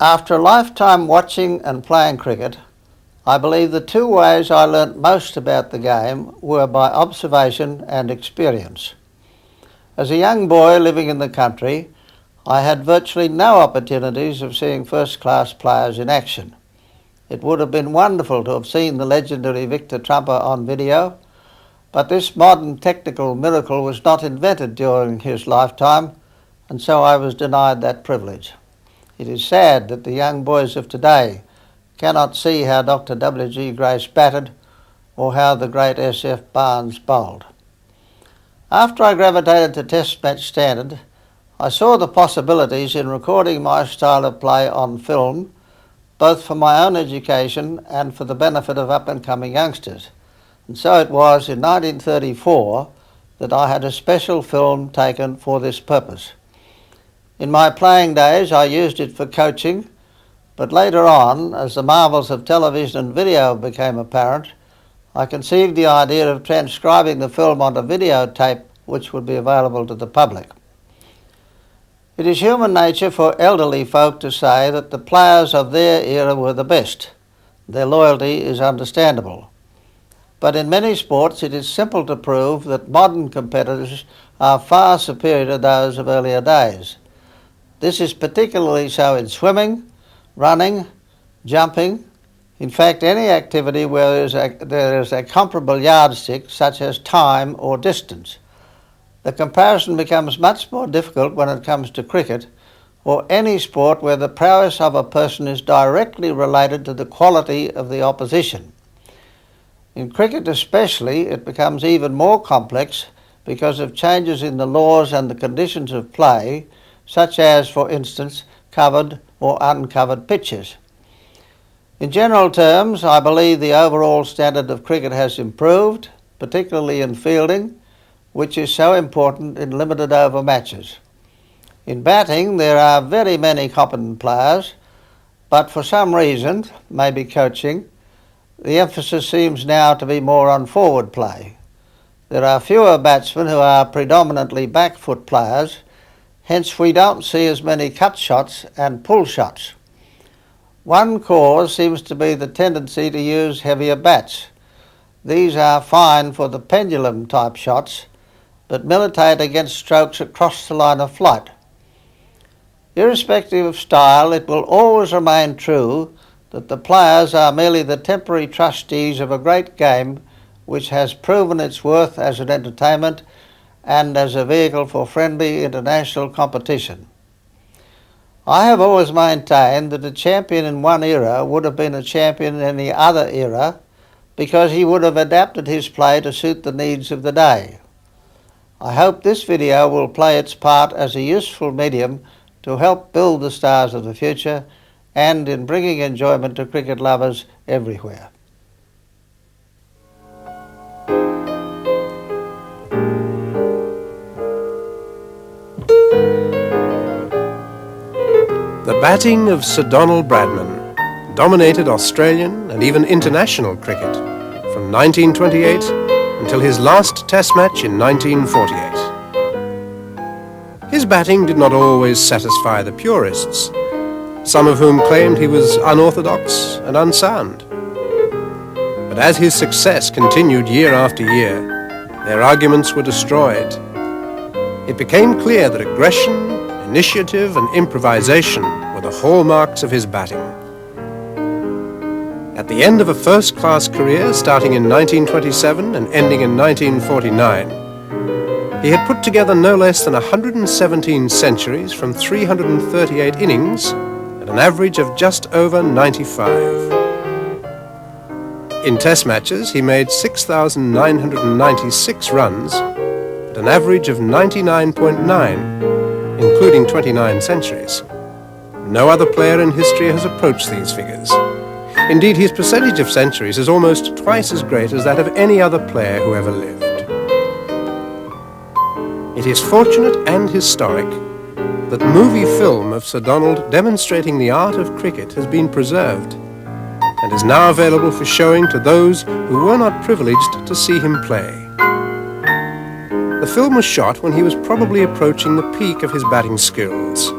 After a lifetime watching and playing cricket, I believe the two ways I learnt most about the game were by observation and experience. As a young boy living in the country, I had virtually no opportunities of seeing first-class players in action. It would have been wonderful to have seen the legendary Victor Trumper on video, but this modern technical miracle was not invented during his lifetime, and so I was denied that privilege. It is sad that the young boys of today cannot see how Dr. W.G. Grace batted or how the great S.F. Barnes bowled. After I gravitated to Test match standard, I saw the possibilities in recording my style of play on film, both for my own education and for the benefit of up-and-coming youngsters. And so it was in 1934 that I had a special film taken for this purpose. In my playing days, I used it for coaching, but later on, as the marvels of television and video became apparent, I conceived the idea of transcribing the film onto videotape, which would be available to the public. It is human nature for elderly folk to say that the players of their era were the best. Their loyalty is understandable. But in many sports, it is simple to prove that modern competitors are far superior to those of earlier days. This is particularly so in swimming, running, jumping, in fact any activity where there is a comparable yardstick such as time or distance. The comparison becomes much more difficult when it comes to cricket or any sport where the prowess of a person is directly related to the quality of the opposition. In cricket especially, it becomes even more complex because of changes in the laws and the conditions of play, such as, for instance, covered or uncovered pitches. In general terms, I believe the overall standard of cricket has improved, particularly in fielding, which is so important in limited over matches. In batting, there are very many competent players, but for some reason, maybe coaching, the emphasis seems now to be more on forward play. There are fewer batsmen who are predominantly back foot players, hence we don't see as many cut shots and pull shots. One cause seems to be the tendency to use heavier bats. These are fine for the pendulum type shots, but militate against strokes across the line of flight. Irrespective of style, it will always remain true that the players are merely the temporary trustees of a great game which has proven its worth as an entertainment and as a vehicle for friendly international competition. I have always maintained that a champion in one era would have been a champion in any other era because he would have adapted his play to suit the needs of the day. I hope this video will play its part as a useful medium to help build the stars of the future and in bringing enjoyment to cricket lovers everywhere. The batting of Sir Donald Bradman dominated Australian and even international cricket from 1928 until his last Test match in 1948. His batting did not always satisfy the purists, some of whom claimed he was unorthodox and unsound. But as his success continued year after year, their arguments were destroyed. It became clear that aggression, initiative and improvisation were the hallmarks of his batting. At the end of a first-class career starting in 1927 and ending in 1949, he had put together no less than 117 centuries from 338 innings at an average of just over 95. In Test matches, he made 6,996 runs at an average of 99.9, including 29 centuries. No other player in history has approached these figures. Indeed, his percentage of centuries is almost twice as great as that of any other player who ever lived. It is fortunate and historic that movie film of Sir Donald demonstrating the art of cricket has been preserved and is now available for showing to those who were not privileged to see him play. The film was shot when he was probably approaching the peak of his batting skills.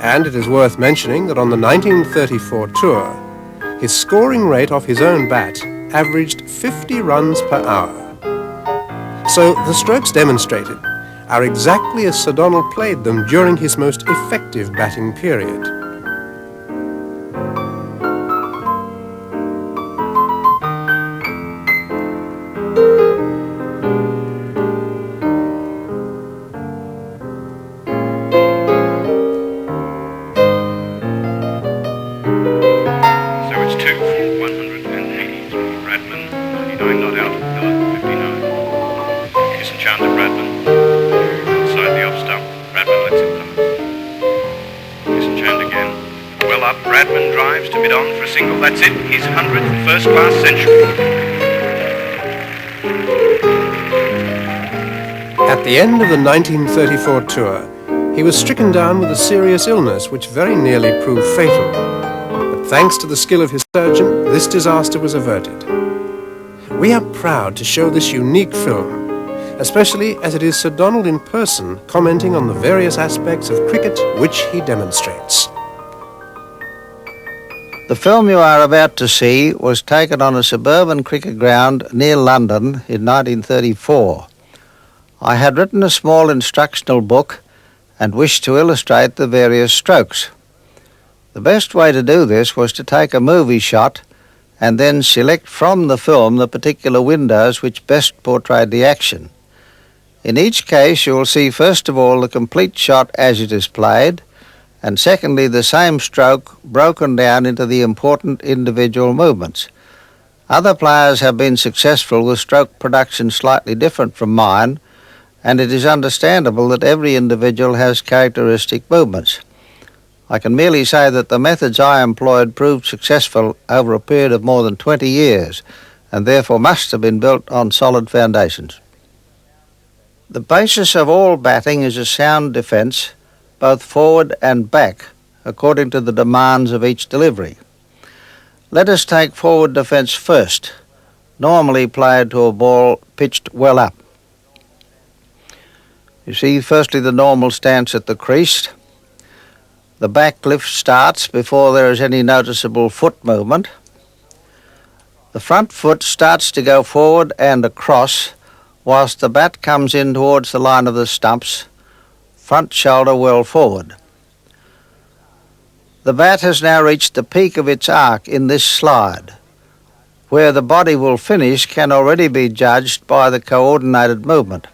And it is worth mentioning that on the 1934 tour, his scoring rate off his own bat averaged 50 runs per hour. So the strokes demonstrated are exactly as Sir Donald played them during his most effective batting period. Bradman, 99 not out, Miller, 59. Kiss and Chandler Bradman. Outside the off stump, Bradman lets it pass. Kiss and Chandler again. Well up, Bradman drives to mid-on for a single. That's it, his 100th first-class century. At the end of the 1934 tour, he was stricken down with a serious illness which very nearly proved fatal. But thanks to the skill of his surgeon, this disaster was averted. We are proud to show this unique film, especially as it is Sir Donald in person commenting on the various aspects of cricket which he demonstrates. The film you are about to see was taken on a suburban cricket ground near London in 1934. I had written a small instructional book and wished to illustrate the various strokes. The best way to do this was to take a movie shot and then select from the film the particular windows which best portrayed the action. In each case you will see first of all the complete shot as it is played, and secondly the same stroke broken down into the important individual movements. Other players have been successful with stroke production slightly different from mine, and it is understandable that every individual has characteristic movements. I can merely say that the methods I employed proved successful over a period of more than 20 years, and therefore must have been built on solid foundations. The basis of all batting is a sound defence, both forward and back, according to the demands of each delivery. Let us take forward defence first, normally played to a ball pitched well up. You see, firstly the normal stance at the crease. The back lift starts before there is any noticeable foot movement. The front foot starts to go forward and across whilst the bat comes in towards the line of the stumps, front shoulder well forward. The bat has now reached the peak of its arc in this slide. Where the body will finish can already be judged by the coordinated movement.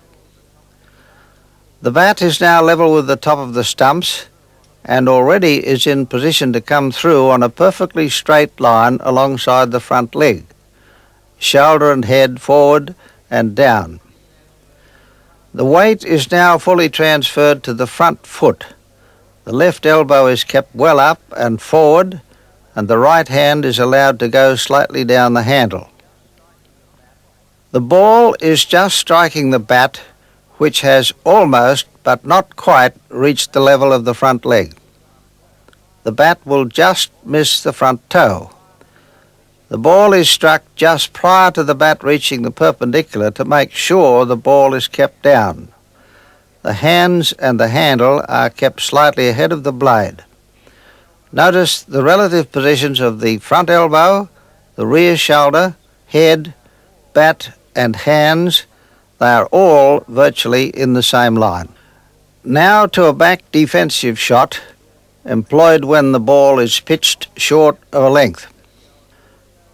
The bat is now level with the top of the stumps and already is in position to come through on a perfectly straight line alongside the front leg, shoulder and head forward and down. The weight is now fully transferred to the front foot. The left elbow is kept well up and forward, and the right hand is allowed to go slightly down the handle. The ball is just striking the bat, which has almost, but not quite, reached the level of the front leg. The bat will just miss the front toe. The ball is struck just prior to the bat reaching the perpendicular to make sure the ball is kept down. The hands and the handle are kept slightly ahead of the blade. Notice the relative positions of the front elbow, the rear shoulder, head, bat and hands. They are all virtually in the same line. Now to a back defensive shot, employed when the ball is pitched short of a length.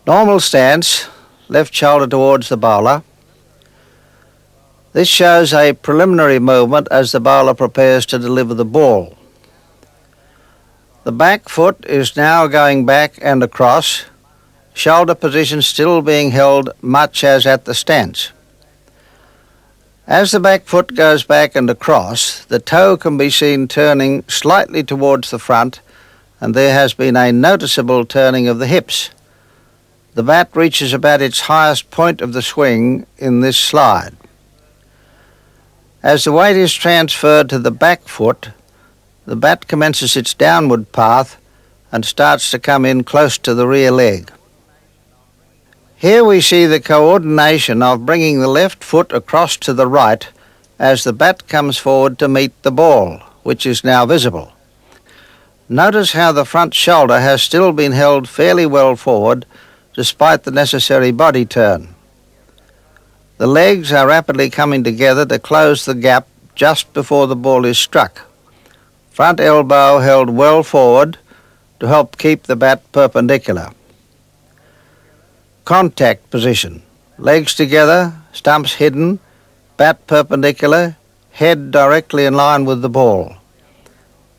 Normal stance, left shoulder towards the bowler. This shows a preliminary movement as the bowler prepares to deliver the ball. The back foot is now going back and across, shoulder position still being held much as at the stance. As the back foot goes back and across, the toe can be seen turning slightly towards the front, and there has been a noticeable turning of the hips. The bat reaches about its highest point of the swing in this slide. As the weight is transferred to the back foot, the bat commences its downward path and starts to come in close to the rear leg. Here we see the coordination of bringing the left foot across to the right as the bat comes forward to meet the ball, which is now visible. Notice how the front shoulder has still been held fairly well forward despite the necessary body turn. The legs are rapidly coming together to close the gap just before the ball is struck. Front elbow held well forward to help keep the bat perpendicular. Contact position. Legs together, stumps hidden, bat perpendicular, head directly in line with the ball.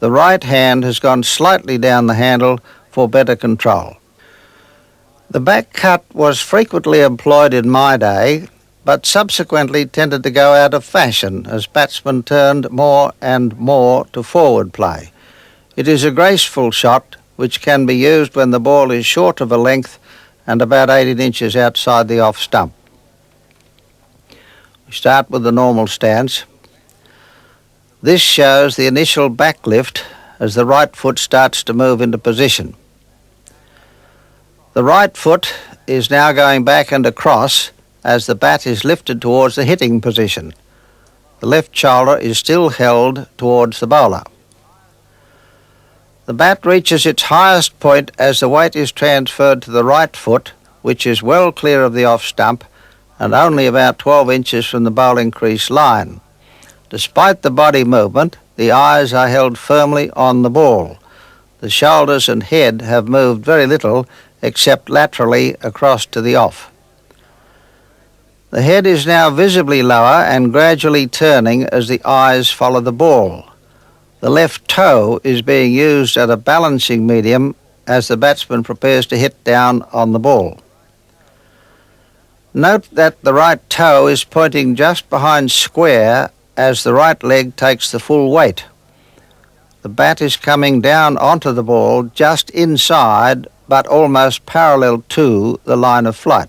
The right hand has gone slightly down the handle for better control. The back cut was frequently employed in my day, but subsequently tended to go out of fashion as batsmen turned more and more to forward play. It is a graceful shot which can be used when the ball is short of a length and about 18 inches outside the off stump. We start with the normal stance. This shows the initial back lift as the right foot starts to move into position. The right foot is now going back and across as the bat is lifted towards the hitting position. The left shoulder is still held towards the bowler. The bat reaches its highest point as the weight is transferred to the right foot, which is well clear of the off stump and only about 12 inches from the bowling crease line. Despite the body movement, the eyes are held firmly on the ball. The shoulders and head have moved very little except laterally across to the off. The head is now visibly lower and gradually turning as the eyes follow the ball. The left toe is being used at a balancing medium as the batsman prepares to hit down on the ball. Note that the right toe is pointing just behind square as the right leg takes the full weight. The bat is coming down onto the ball just inside but almost parallel to the line of flight.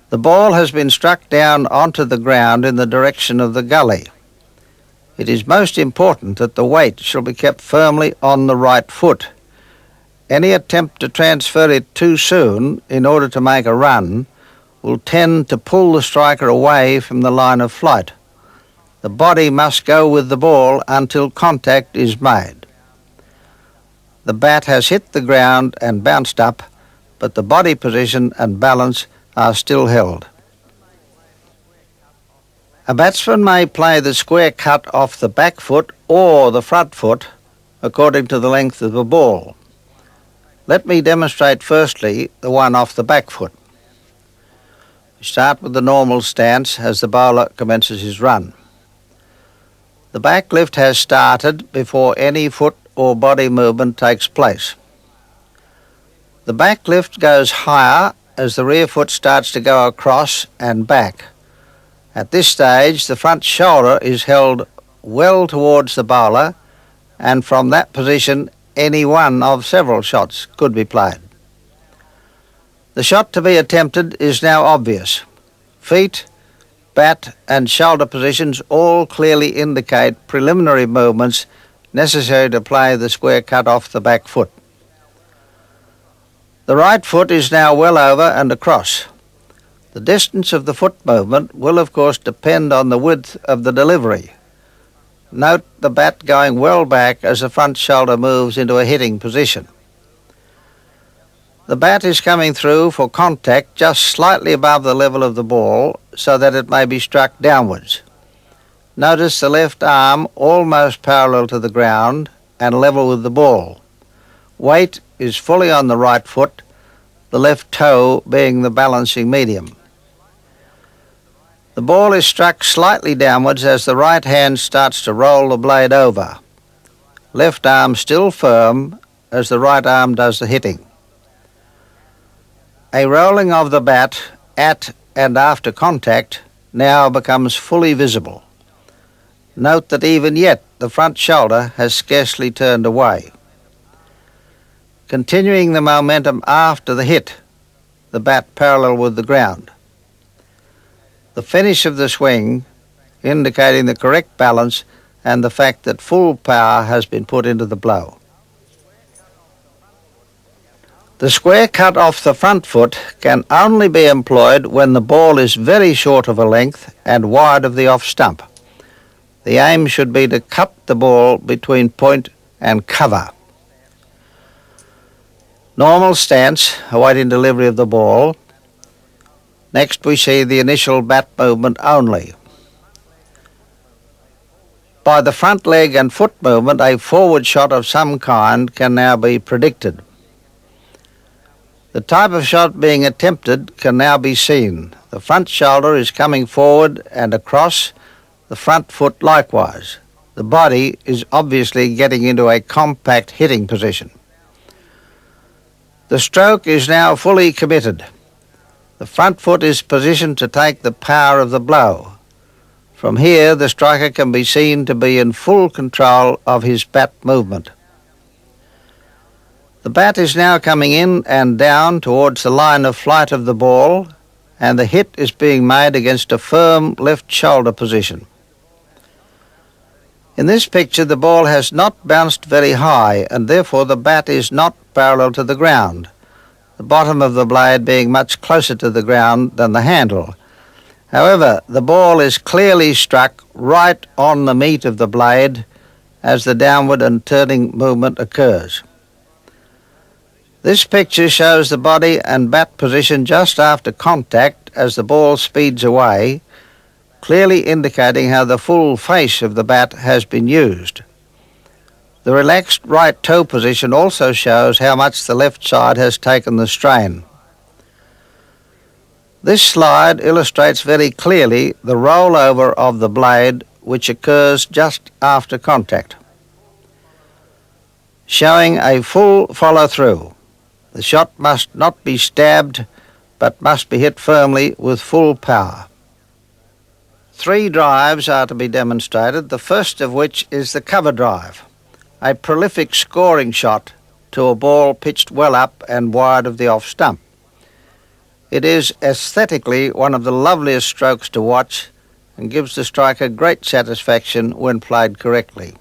The ball has been struck down onto the ground in the direction of the gully. It is most important that the weight shall be kept firmly on the right foot. Any attempt to transfer it too soon in order to make a run will tend to pull the striker away from the line of flight. The body must go with the ball until contact is made. The bat has hit the ground and bounced up, but the body position and balance are still held. A batsman may play the square cut off the back foot or the front foot according to the length of the ball. Let me demonstrate firstly the one off the back foot. We start with the normal stance as the bowler commences his run. The back lift has started before any foot or body movement takes place. The back lift goes higher as the rear foot starts to go across and back. At this stage, the front shoulder is held well towards the bowler, and from that position, any one of several shots could be played. The shot to be attempted is now obvious. Feet, bat and shoulder positions all clearly indicate preliminary movements necessary to play the square cut off the back foot. The right foot is now well over and across. The distance of the foot movement will of course depend on the width of the delivery. Note the bat going well back as the front shoulder moves into a hitting position. The bat is coming through for contact just slightly above the level of the ball so that it may be struck downwards. Notice the left arm almost parallel to the ground and level with the ball. Weight is fully on the right foot, the left toe being the balancing medium. The ball is struck slightly downwards as the right hand starts to roll the blade over. Left arm still firm as the right arm does the hitting. A rolling of the bat at and after contact now becomes fully visible. Note that even yet the front shoulder has scarcely turned away. Continuing the momentum after the hit, the bat parallel with the ground. The finish of the swing indicating the correct balance and the fact that full power has been put into the blow. The square cut off the front foot can only be employed when the ball is very short of a length and wide of the off stump. The aim should be to cut the ball between point and cover. Normal stance, awaiting delivery of the ball. Next we see the initial bat movement only. By the front leg and foot movement, a forward shot of some kind can now be predicted. The type of shot being attempted can now be seen. The front shoulder is coming forward and across, the front foot likewise. The body is obviously getting into a compact hitting position. The stroke is now fully committed. The front foot is positioned to take the power of the blow. From here, the striker can be seen to be in full control of his bat movement. The bat is now coming in and down towards the line of flight of the ball, and the hit is being made against a firm left shoulder position. In this picture, the ball has not bounced very high, and therefore the bat is not parallel to the ground, the bottom of the blade being much closer to the ground than the handle. However, the ball is clearly struck right on the meat of the blade as the downward and turning movement occurs. This picture shows the body and bat position just after contact as the ball speeds away, clearly indicating how the full face of the bat has been used. The relaxed right toe position also shows how much the left side has taken the strain. This slide illustrates very clearly the rollover of the blade which occurs just after contact, showing a full follow-through. The shot must not be stabbed, but must be hit firmly with full power. 3 drives are to be demonstrated, the first of which is the cover drive, a prolific scoring shot to a ball pitched well up and wide of the off stump. It is aesthetically one of the loveliest strokes to watch and gives the striker great satisfaction when played correctly.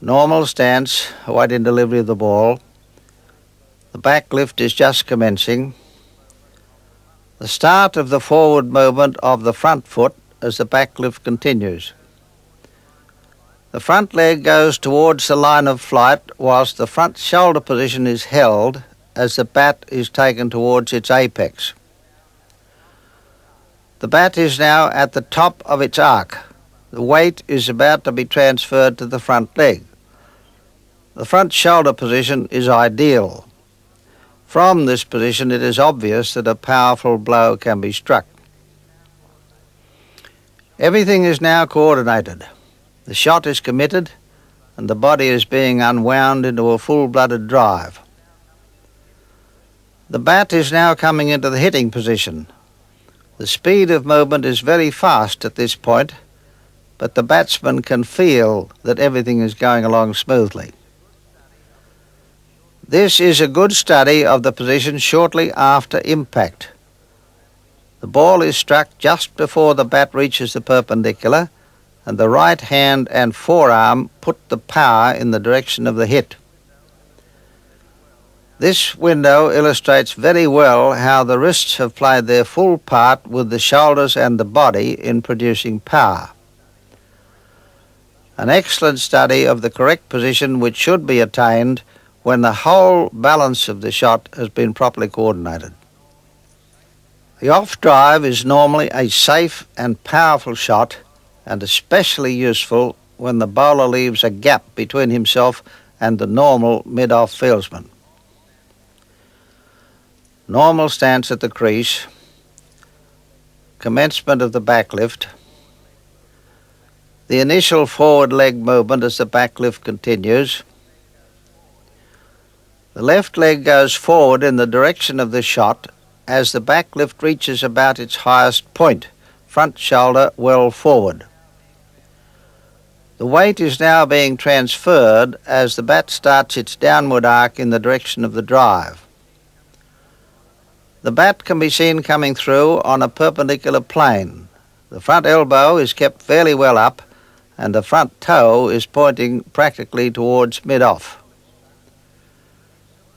Normal stance, awaiting delivery of the ball. The back lift is just commencing. The start of the forward movement of the front foot as the back lift continues. The front leg goes towards the line of flight whilst the front shoulder position is held as the bat is taken towards its apex. The bat is now at the top of its arc. The weight is about to be transferred to the front leg. The front shoulder position is ideal. From this position, it is obvious that a powerful blow can be struck. Everything is now coordinated. The shot is committed, and the body is being unwound into a full-blooded drive. The bat is now coming into the hitting position. The speed of movement is very fast at this point, but the batsman can feel that everything is going along smoothly. This is a good study of the position shortly after impact. The ball is struck just before the bat reaches the perpendicular, and the right hand and forearm put the power in the direction of the hit. This window illustrates very well how the wrists have played their full part with the shoulders and the body in producing power. An excellent study of the correct position which should be attained when the whole balance of the shot has been properly coordinated. The off drive is normally a safe and powerful shot, and especially useful when the bowler leaves a gap between himself and the normal mid-off fieldsman. Normal stance at the crease, commencement of the back lift, the initial forward leg movement as the back lift continues. The left leg goes forward in the direction of the shot as the back lift reaches about its highest point, front shoulder well forward. The weight is now being transferred as the bat starts its downward arc in the direction of the drive. The bat can be seen coming through on a perpendicular plane. The front elbow is kept fairly well up and the front toe is pointing practically towards mid-off.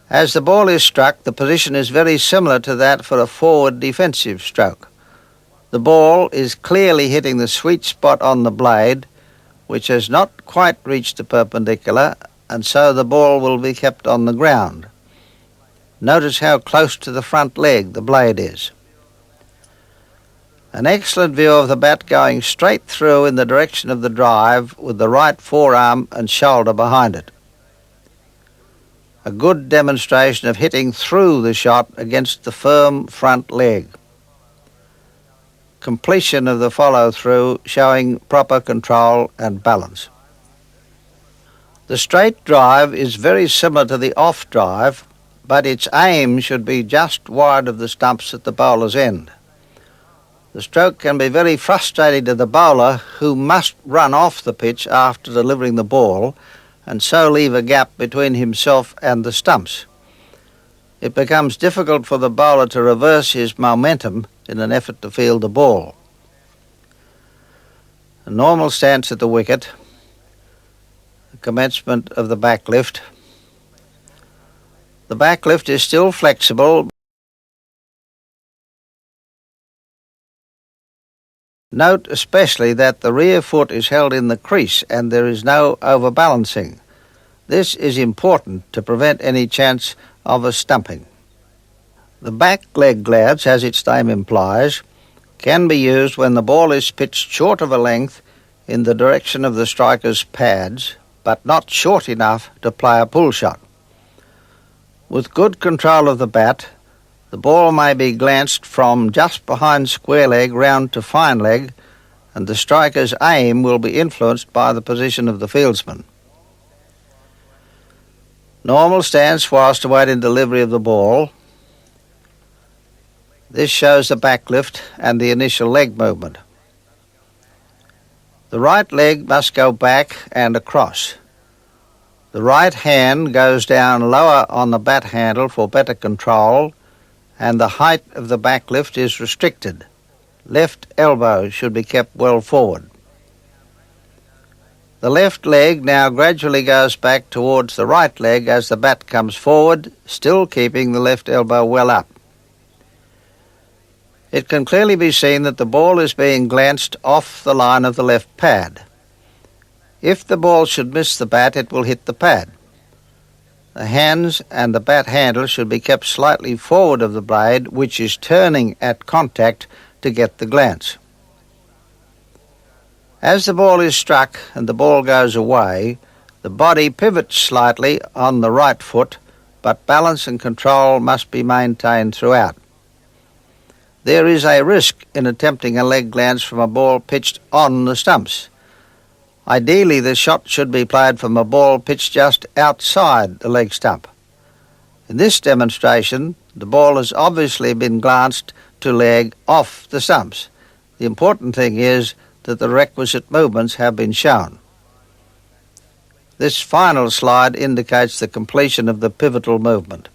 As the ball is struck, the position is very similar to that for a forward defensive stroke. The ball is clearly hitting the sweet spot on the blade, which has not quite reached the perpendicular, and so the ball will be kept on the ground. Notice how close to the front leg the blade is. An excellent view of the bat going straight through in the direction of the drive with the right forearm and shoulder behind it. A good demonstration of hitting through the shot against the firm front leg. Completion of the follow-through showing proper control and balance. The straight drive is very similar to the off drive, but its aim should be just wide of the stumps at the bowler's end. The stroke can be very frustrating to the bowler, who must run off the pitch after delivering the ball and so leave a gap between himself and the stumps. It becomes difficult for the bowler to reverse his momentum in an effort to field the ball. A normal stance at the wicket, the commencement of the back lift. The back lift is still flexible. Note especially that the rear foot is held in the crease and there is no overbalancing. This is important to prevent any chance of a stumping. The back leg glance, as its name implies, can be used when the ball is pitched short of a length in the direction of the striker's pads, but not short enough to play a pull shot. With good control of the bat, the ball may be glanced from just behind square leg round to fine leg, and the striker's aim will be influenced by the position of the fieldsman. Normal stance whilst awaiting delivery of the ball. This shows the back lift and the initial leg movement. The right leg must go back and across. The right hand goes down lower on the bat handle for better control, and the height of the back lift is restricted. Left elbow should be kept well forward. The left leg now gradually goes back towards the right leg as the bat comes forward, still keeping the left elbow well up. It can clearly be seen that the ball is being glanced off the line of the left pad. If the ball should miss the bat, it will hit the pad. The hands and the bat handle should be kept slightly forward of the blade, which is turning at contact to get the glance. As the ball is struck and the ball goes away, the body pivots slightly on the right foot, but balance and control must be maintained throughout. There is a risk in attempting a leg glance from a ball pitched on the stumps. Ideally, the shot should be played from a ball pitched just outside the leg stump. In this demonstration, the ball has obviously been glanced to leg off the stumps. The important thing is that the requisite movements have been shown. This final slide indicates the completion of the pivotal movement.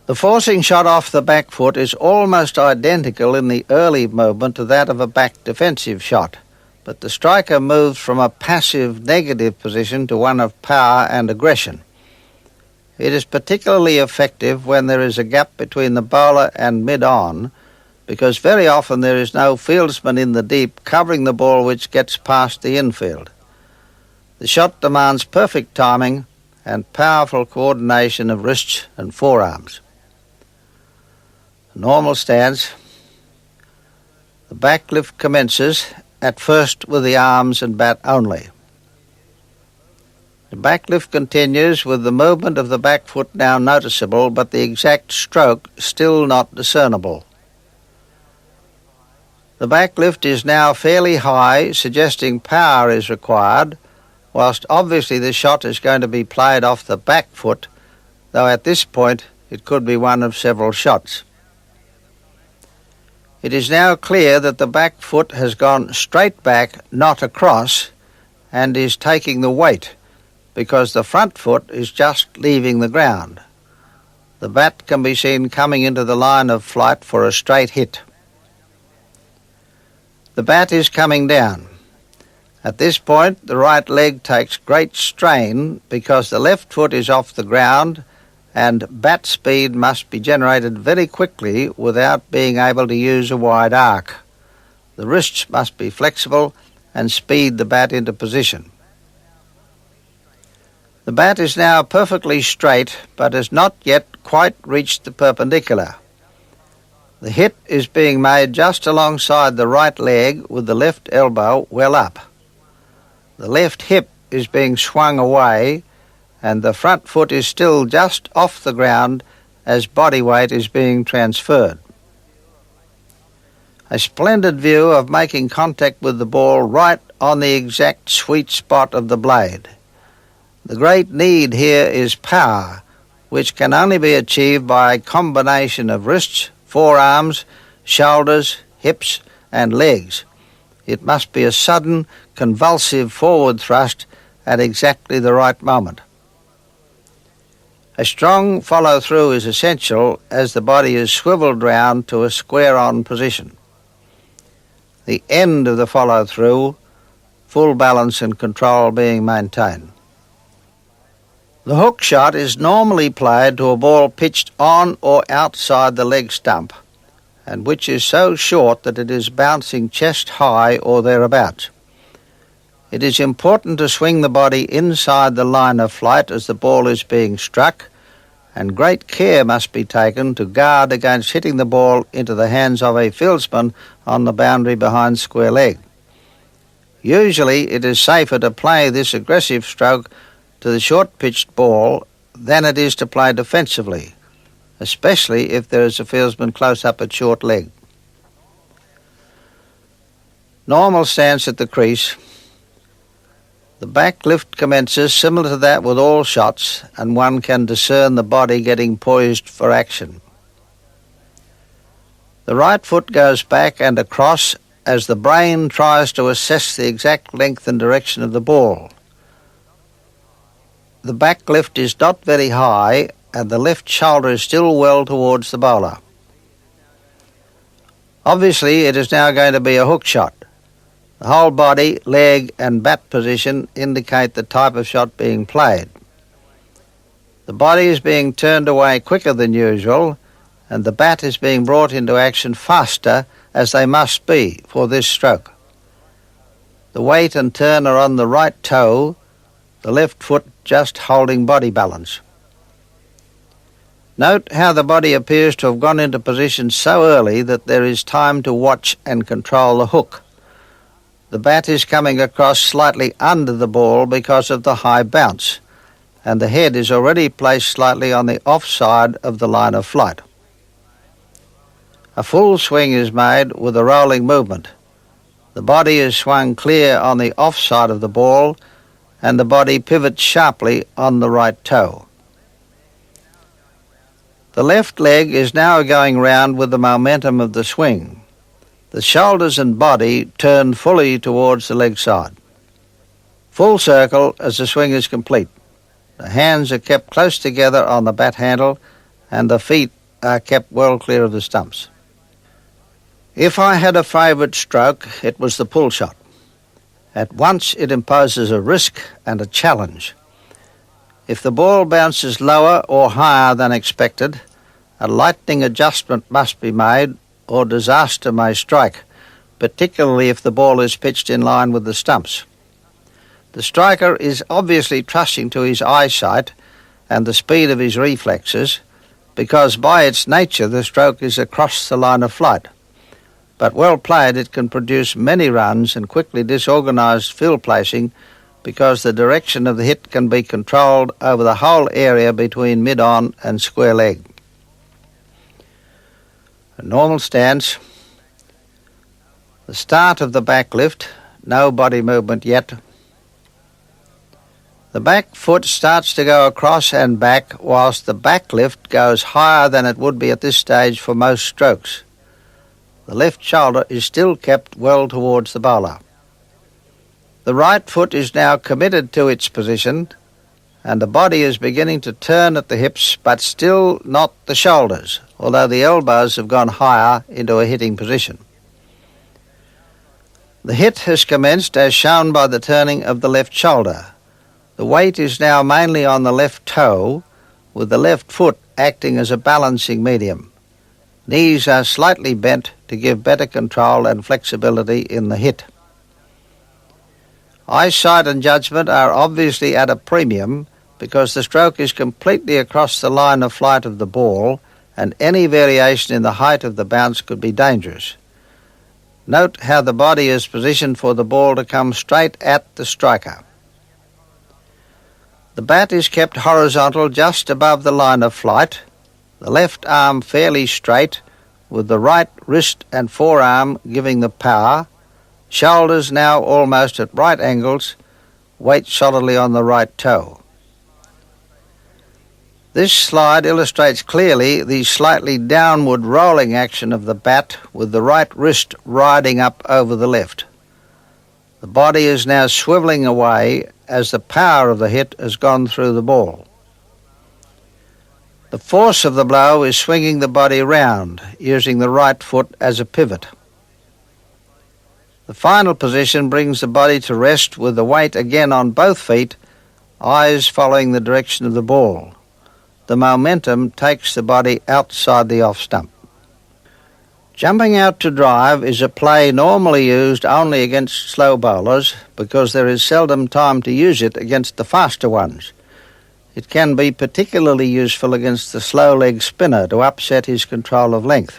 The forcing shot off the back foot is almost identical in the early movement to that of a back defensive shot, but the striker moves from a passive negative position to one of power and aggression. It is particularly effective when there is a gap between the bowler and mid-on, because very often there is no fieldsman in the deep covering the ball which gets past the infield. The shot demands perfect timing and powerful coordination of wrists and forearms. Normal stance. The back lift commences at first with the arms and bat only. The back lift continues with the movement of the back foot now noticeable, but the exact stroke still not discernible. The back lift is now fairly high, suggesting power is required, whilst obviously the shot is going to be played off the back foot, though at this point it could be one of several shots. It is now clear that the back foot has gone straight back, not across, and is taking the weight, because the front foot is just leaving the ground. The bat can be seen coming into the line of flight for a straight hit. The bat is coming down. At this point, the right leg takes great strain because the left foot is off the ground and bat speed must be generated very quickly without being able to use a wide arc. The wrists must be flexible and speed the bat into position. The bat is now perfectly straight but has not yet quite reached the perpendicular. The hit is being made just alongside the right leg with the left elbow well up. The left hip is being swung away and the front foot is still just off the ground as body weight is being transferred. A splendid view of making contact with the ball right on the exact sweet spot of the blade. The great need here is power, which can only be achieved by a combination of wrists, forearms, shoulders, hips and legs. It must be a sudden, convulsive forward thrust at exactly the right moment. A strong follow-through is essential as the body is swiveled round to a square-on position. The end of the follow-through, full balance and control being maintained. The hook shot is normally played to a ball pitched on or outside the leg stump, and which is so short that it is bouncing chest high or thereabouts. It is important to swing the body inside the line of flight as the ball is being struck, and great care must be taken to guard against hitting the ball into the hands of a fieldsman on the boundary behind square leg. Usually it is safer to play this aggressive stroke to the short-pitched ball than it is to play defensively, especially if there is a fieldsman close up at short leg. Normal stance at the crease. The back lift commences similar to that with all shots, and one can discern the body getting poised for action. The right foot goes back and across as the brain tries to assess the exact length and direction of the ball. The back lift is not very high, and the left shoulder is still well towards the bowler. Obviously, it is now going to be a hook shot. The whole body, leg and bat position indicate the type of shot being played. The body is being turned away quicker than usual, and the bat is being brought into action faster, as they must be for this stroke. The weight and turn are on the right toe, the left foot just holding body balance. Note how the body appears to have gone into position so early that there is time to watch and control the hook. The bat is coming across slightly under the ball because of the high bounce, and the head is already placed slightly on the offside of the line of flight. A full swing is made with a rolling movement. The body is swung clear on the offside of the ball, and the body pivots sharply on the right toe. The left leg is now going round with the momentum of the swing. The shoulders and body turn fully towards the leg side. Full circle as the swing is complete. The hands are kept close together on the bat handle and the feet are kept well clear of the stumps. If I had a favourite stroke, it was the pull shot. At once it imposes a risk and a challenge. If the ball bounces lower or higher than expected, a lightning adjustment must be made or disaster may strike, particularly if the ball is pitched in line with the stumps. The striker is obviously trusting to his eyesight and the speed of his reflexes, because by its nature the stroke is across the line of flight. But well played, it can produce many runs and quickly disorganised field placing, because the direction of the hit can be controlled over the whole area between mid-on and square leg. A normal stance. The start of the back lift, no body movement yet. The back foot starts to go across and back, whilst the back lift goes higher than it would be at this stage for most strokes. The left shoulder is still kept well towards the bowler. The right foot is now committed to its position, and the body is beginning to turn at the hips, but still not the shoulders, although the elbows have gone higher into a hitting position. The hit has commenced as shown by the turning of the left shoulder. The weight is now mainly on the left toe, with the left foot acting as a balancing medium. Knees are slightly bent to give better control and flexibility in the hit. Eyesight and judgment are obviously at a premium because the stroke is completely across the line of flight of the ball, and any variation in the height of the bounce could be dangerous. Note how the body is positioned for the ball to come straight at the striker. The bat is kept horizontal just above the line of flight, the left arm fairly straight, with the right wrist and forearm giving the power, shoulders now almost at right angles, weight solidly on the right toe. This slide illustrates clearly the slightly downward rolling action of the bat with the right wrist riding up over the left. The body is now swivelling away as the power of the hit has gone through the ball. The force of the blow is swinging the body round, using the right foot as a pivot. The final position brings the body to rest with the weight again on both feet, eyes following the direction of the ball. The momentum takes the body outside the off stump. Jumping out to drive is a play normally used only against slow bowlers because there is seldom time to use it against the faster ones. It can be particularly useful against the slow leg spinner to upset his control of length.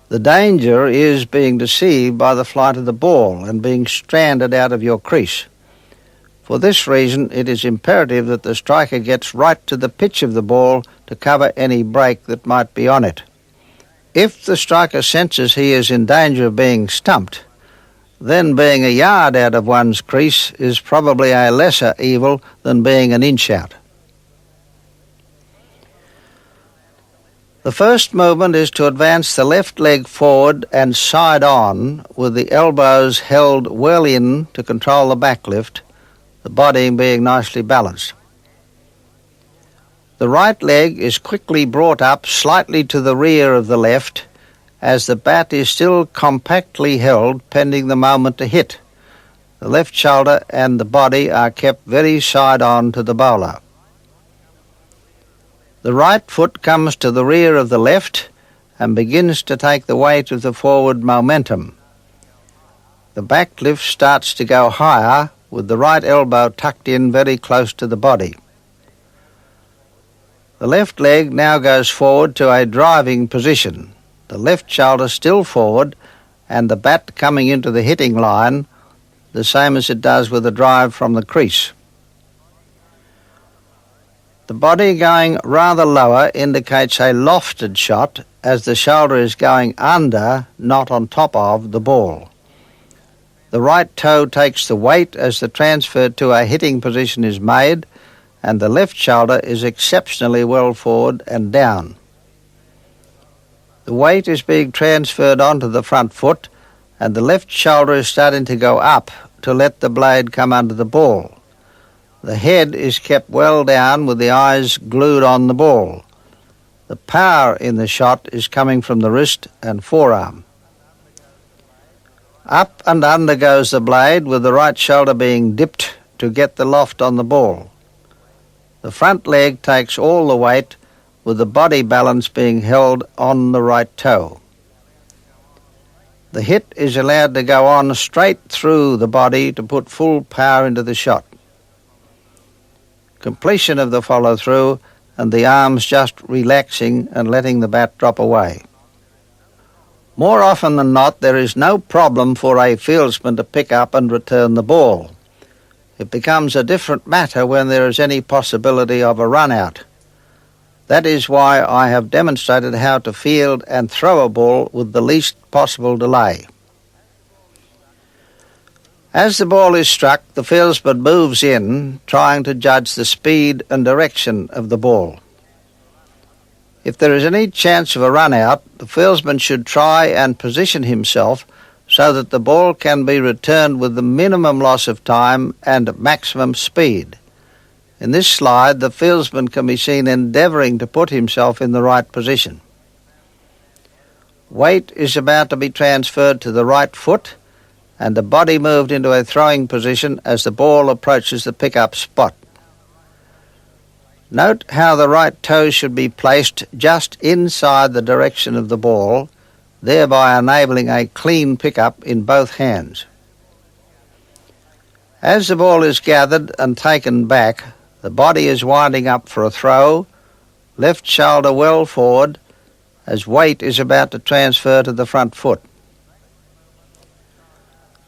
The danger is being deceived by the flight of the ball and being stranded out of your crease. For this reason, it is imperative that the striker gets right to the pitch of the ball to cover any break that might be on it. If the striker senses he is in danger of being stumped, then being a yard out of one's crease is probably a lesser evil than being an inch out. The first movement is to advance the left leg forward and side on with the elbows held well in to control the back lift, the body being nicely balanced. The right leg is quickly brought up slightly to the rear of the left as the bat is still compactly held pending the moment to hit. The left shoulder and the body are kept very side on to the bowler. The right foot comes to the rear of the left and begins to take the weight of the forward momentum. The back lift starts to go higher with the right elbow tucked in very close to the body. The left leg now goes forward to a driving position, the left shoulder still forward and the bat coming into the hitting line, the same as it does with a drive from the crease. The body going rather lower indicates a lofted shot as the shoulder is going under, not on top of, the ball. The right toe takes the weight as the transfer to a hitting position is made, and the left shoulder is exceptionally well forward and down. The weight is being transferred onto the front foot, and the left shoulder is starting to go up to let the blade come under the ball. The head is kept well down with the eyes glued on the ball. The power in the shot is coming from the wrist and forearm. Up and under goes the blade with the right shoulder being dipped to get the loft on the ball. The front leg takes all the weight with the body balance being held on the right toe. The hit is allowed to go on straight through the body to put full power into the shot. Completion of the follow-through and the arms just relaxing and letting the bat drop away. More often than not, there is no problem for a fieldsman to pick up and return the ball. It becomes a different matter when there is any possibility of a run-out. That is why I have demonstrated how to field and throw a ball with the least possible delay. As the ball is struck, the fieldsman moves in, trying to judge the speed and direction of the ball. If there is any chance of a run-out, the fieldsman should try and position himself so that the ball can be returned with the minimum loss of time and maximum speed. In this slide, the fieldsman can be seen endeavouring to put himself in the right position. Weight is about to be transferred to the right foot, and the body moved into a throwing position as the ball approaches the pick-up spot. Note how the right toe should be placed just inside the direction of the ball, thereby enabling a clean pick-up in both hands. As the ball is gathered and taken back, the body is winding up for a throw, left shoulder well forward, as weight is about to transfer to the front foot.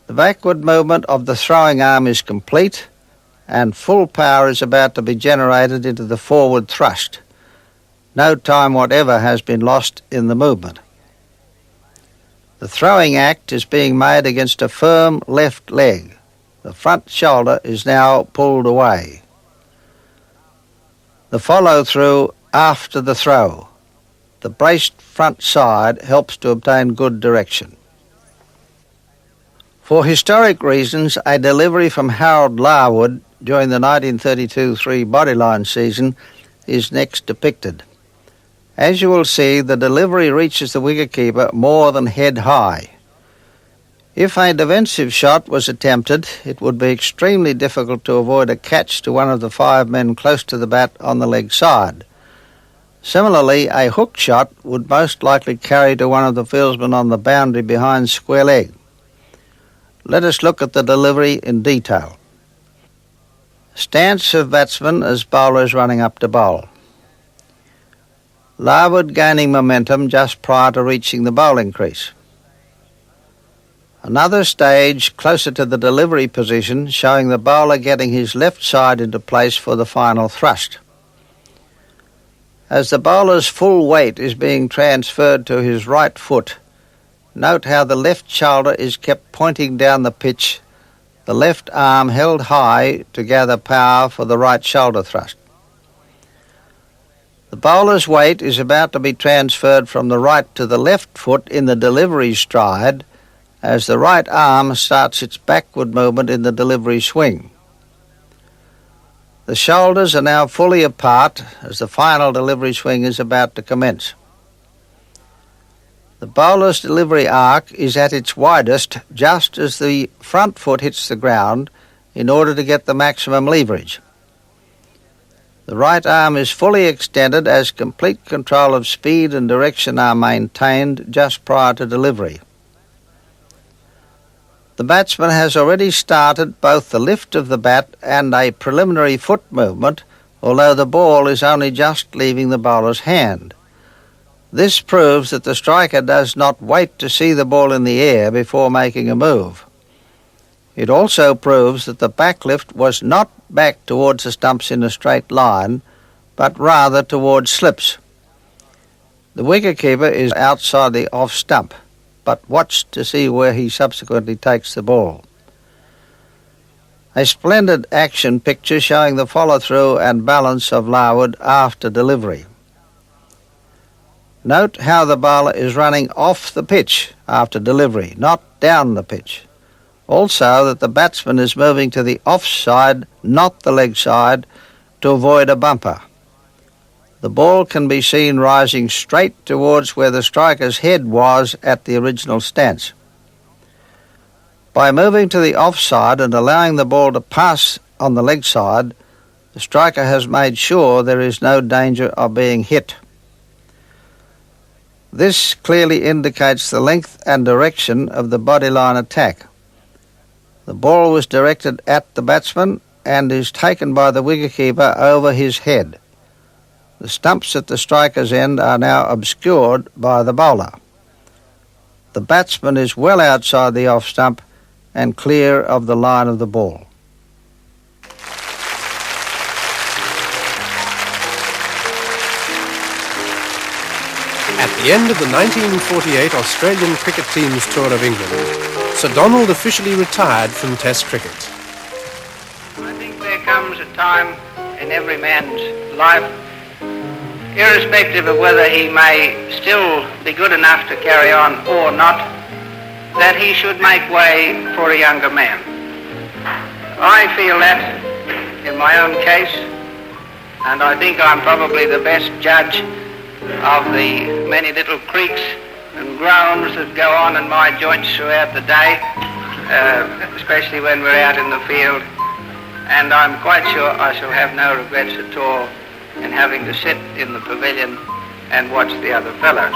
The backward movement of the throwing arm is complete, and full power is about to be generated into the forward thrust. No time whatever has been lost in the movement. The throwing act is being made against a firm left leg. The front shoulder is now pulled away. The follow-through after the throw. The braced front side helps to obtain good direction. For historic reasons, a delivery from Harold Larwood during the 1932-3 Bodyline season is next depicted. As you will see, the delivery reaches the wicketkeeper more than head high. If a defensive shot was attempted, it would be extremely difficult to avoid a catch to one of the 5 men close to the bat on the leg side. Similarly, a hook shot would most likely carry to one of the fieldsmen on the boundary behind square leg. Let us look at the delivery in detail. Stance of batsmen as bowlers running up to bowl. Larwood gaining momentum just prior to reaching the bowling crease. Another stage closer to the delivery position showing the bowler getting his left side into place for the final thrust. As the bowler's full weight is being transferred to his right foot, note how the left shoulder is kept pointing down the pitch, the left arm held high to gather power for the right shoulder thrust. The bowler's weight is about to be transferred from the right to the left foot in the delivery stride as the right arm starts its backward movement in the delivery swing. The shoulders are now fully apart as the final delivery swing is about to commence. The bowler's delivery arc is at its widest just as the front foot hits the ground in order to get the maximum leverage. The right arm is fully extended as complete control of speed and direction are maintained just prior to delivery. The batsman has already started both the lift of the bat and a preliminary foot movement, although the ball is only just leaving the bowler's hand. This proves that the striker does not wait to see the ball in the air before making a move. It also proves that the backlift was not back towards the stumps in a straight line, but rather towards slips. The wicketkeeper is outside the off stump, but watch to see where he subsequently takes the ball. A splendid action picture showing the follow-through and balance of Larwood after delivery. Note how the bowler is running off the pitch after delivery, not down the pitch. Also that the batsman is moving to the off side, not the leg side, to avoid a bumper. The ball can be seen rising straight towards where the striker's head was at the original stance. By moving to the offside and allowing the ball to pass on the leg side, the striker has made sure there is no danger of being hit. This clearly indicates the length and direction of the bodyline attack. The ball was directed at the batsman and is taken by the wicketkeeper over his head. The stumps at the striker's end are now obscured by the bowler. The batsman is well outside the off stump and clear of the line of the ball. At the end of the 1948 Australian cricket team's tour of England, Sir Donald officially retired from Test cricket. I think there comes a time in every man's life, irrespective of whether he may still be good enough to carry on or not, that he should make way for a younger man. I feel that in my own case, and I think I'm probably the best judge of the many little creaks and groans that go on in my joints throughout the day, especially when we're out in the field, and I'm quite sure I shall have no regrets at all in having to sit in the pavilion and watch the other fellows.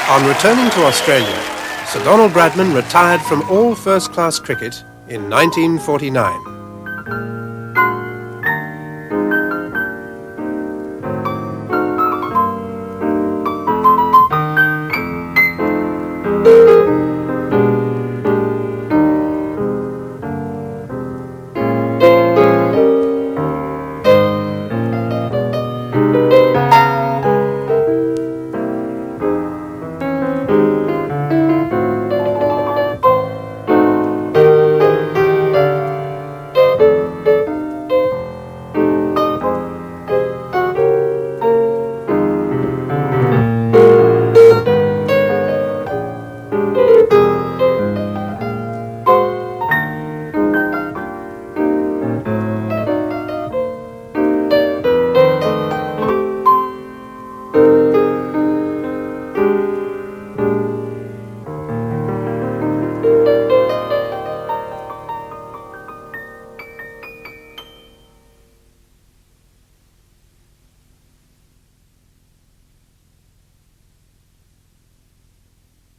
On returning to Australia, Sir Donald Bradman retired from all first-class cricket in 1949.